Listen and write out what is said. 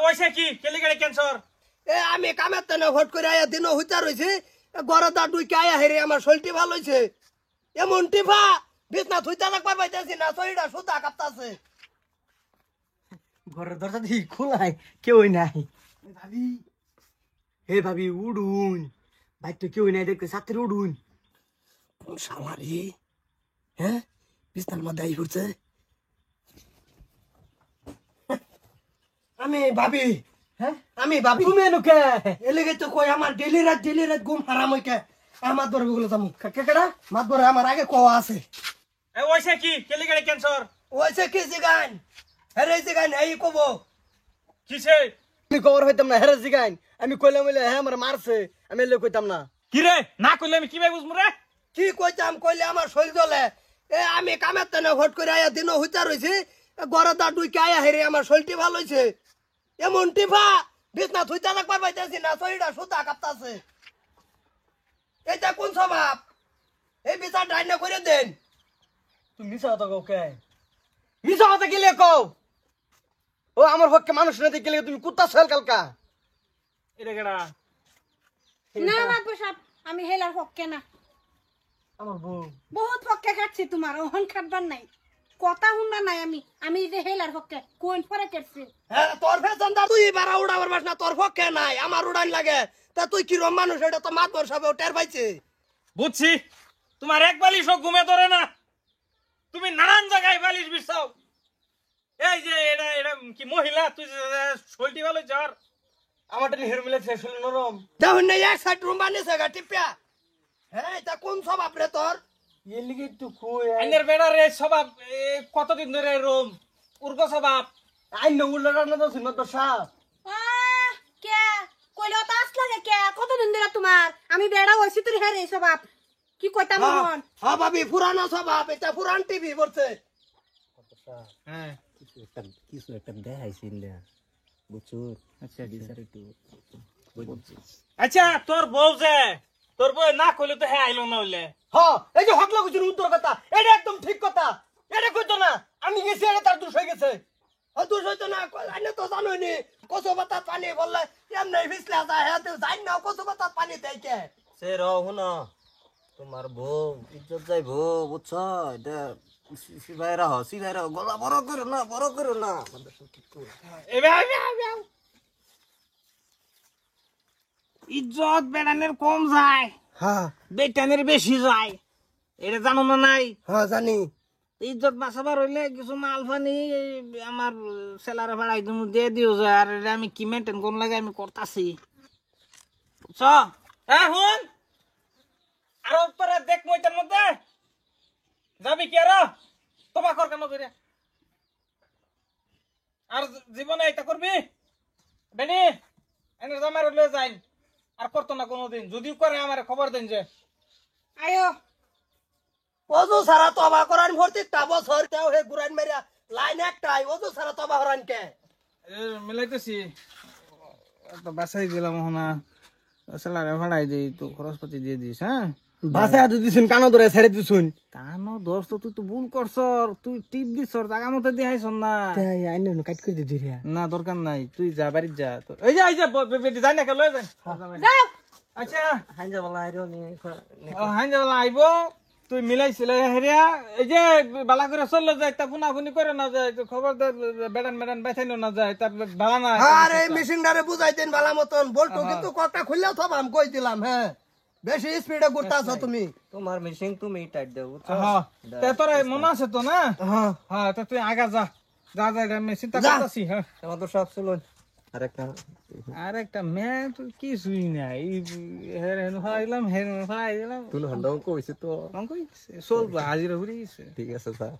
ওইছে কি কেলি গাড়ি ক্যান্সার আমি কামের তেনে ভোট করে আয়া দিনও হইতা রয়েছে গরদা ডুইকে আয়া হেরে আমার শরীরটি ভালো হয়েছে এমন টিফা বিছনা থুইতা রাখবার পাইতেছি না শরীরটা সুতা কাঁপতাছে ঘরের দরজা দিয়ে খোলাই কেউই নাই ভাবি হে ভাবি উডুন ভাই তো কেউই নাই দেখতে সাথে উডুন কোন শালারি হ্যাঁ বিছনার মধ্যে আই ঘুরছে আমি ভাবি হ্যাঁ আমি ভাবি তুমি এনুকে এলেগে তো কই আমার ডেলি রাত ঘুম হারাম হইকে আমার দরবে গুলো তামু কেকেডা মাত বরে আমার আগে কোয়া আছে ওইছে কি কেলি গাড়ি ক্যান্সার ওইছে কি জিগান হেরে জিগান এই কব কিসে আমি খবর হইতাম না হেরে জিগাইন আমি কইলাম বলে হ্যাঁ আমার মারছে আমি এলে কইতাম না কি রে না কইলে আমি কিভাবে বুঝমু রে কি কইতাম কইলে আমার শরীর জ্বলে আমি কামের তেনে ভোট করে আয়া দিনও হইতা রয়েছে গরদা ডুইকে আয়া হেরে আমার শরীরটি ভালো হয়েছে এমন টিফা বিছনা থুইতা রাখবার পাইতেছি না শরীরটা সুতা কাঁপতাছে এটা কোন স্বভাব এই বিচার ডাইনা করে দেন তুমি মিছা কথা কও কে মিছা কথা গেলে কও ও আমার পক্ষে মানুষ না দেখলে তুমি কুত্তা ছয়েল কালকা এটা কেডা না মাতবো সাহেব আমি হেলার পক্ষে না আমার বউ বহুত পক্ষে খাচ্ছি তোমার ওহন খাটবার নাই কথা শুনবার নাই আমি যে হেলার পক্ষে কোন পরে কেটছি হ্যাঁ তোর ফেসন তুই বারা উড়াবার বাস না তোর পক্ষে নাই আমার উড়ান লাগে তা তুই কি রম মানুষ এটা তো মাতবর সবে টের পাইছে বুঝছি তোমার এক বালিশও ঘুমে ধরে না তুমি নানান জায়গায় বালিশ বিছাও এই যে এটা এটা কি মহিলা তুই শরীরটি ভালো জ্বর আমারটা হের মিলেছে শুনে নরম দেখুন না এক সাইড রুম বানিয়েছে গা টিপিয়া হ্যাঁ এটা কোন স্বভাব রে তোর এর লিগে একটু কই আইনের বেড়ারে স্বভাব কতদিন ধরে রোম উর্গ স্বভাব আইন উল্টা রান্না তো শুনো তো সাপ কে কইলে তো আসলা কে কতদিন ধরে তোমার আমি বেড়া হইছি তোর হেরে স্বভাব কি কইতাম মন হ্যাঁ ভাবি পুরানো স্বভাব এটা পুরান টিভি বলছে হ্যাঁ কিছু একটা দেখাইছিল বুঝছুর আচ্ছা বিচার একটু আচ্ছা তোর বউ যে তোর বউ না কইলে তো হ্যাঁ আইলো না হইলে হ্যাঁ এই যে হকলা কুচির উত্তর কথা এটা একদম ঠিক কথা এটা কইতো না আমি গেছি এটা তার দোষ হয়ে গেছে তুই হয়তো না আইনে তো জানোই নি কচু পাতা পানি বললে এমনি ফিসলে আসা হ্যাঁ তুই জানি না কচু পাতা পানি দেয় কে সে রহ না তোমার বউ ইজ্জত যাইব বুঝছ এটা সিভাইরা গলা বড় করো না ইজ্জত বেড়ানের কম যায় হ্যাঁ বেটানের বেশি যায় এটা জানো না নাই হ্যাঁ জানি ইজ্জত বাঁচাবার হইলে কিছু মাল ফানি আমার সেলারে ভাড়াই তুমি দিয়ে দিও যে আর এটা আমি কি মেনটেন কোন লাগে আমি করতাছি বুঝছ হ্যাঁ হুন আরো পরে দেখ মইটার মধ্যে যাবি কি আরো তোমা কর কেন করে আর জীবনে এটা করবি বেনি এনে জামার লয়ে যাই আর করতো না কোনোদিন যদিও করে আমার খবর দেন যে আয়ো ওজু সারা তবা করান ভর্তি তা বছর কেউ হে গুরান মেরিয়া লাইন একটাই ওজু সারা তবা করান কে মিলাইতেছি একটা বাসাই দিলাম না সেলারে ভাড়াই দিই তো খরচপাতি দিয়ে দিস হ্যাঁ ভাষা হাতে দিছুন কানো ধরে ছেড়ে দিছুন কানো দোস্ত তুই তো ভুল করছ তুই টিপ দিছ জায়গা মতো দিহাইছ না তাই আইন কাট করে দিদি রে না দরকার নাই তুই যা বাড়ি যা এই যে বেটি যাই না কে লয়ে যাই যাও আচ্ছা হাইজা বলা আইরো নি হাইন যাবলা আইব তুই মিলাইছিল হেরিয়া এই যে বালা করে চললে যায় তা ফুনাফুনি করে না যায় খবর বেড়ান বাইথাইনো না যায় তার বালা না আর এই মেশিনটারে বুঝাইতেন ভালো মতন বলতো কিন্তু কথা খুললেও তো আমি কই দিলাম হ্যাঁ বেশি স্পিডে ঘুরতাছ তুমি তোমার মিশিং তুমি টাইট দাও বুঝছ হ্যাঁ তে তোর মনে আছে তো না হ্যাঁ হ্যাঁ তা তুই আগা যা যা যা আমি চিন্তা করতেছি হ্যাঁ তোমার তো সব চলুন আরেকটা আর একটা মেয়ে তো কিছুই নাই হেন ফাইলাম হেন ফাইলাম তুই হন্ডাও কইছে তো চলবো হাজিরা ঘুরে গেছে ঠিক আছে স্যার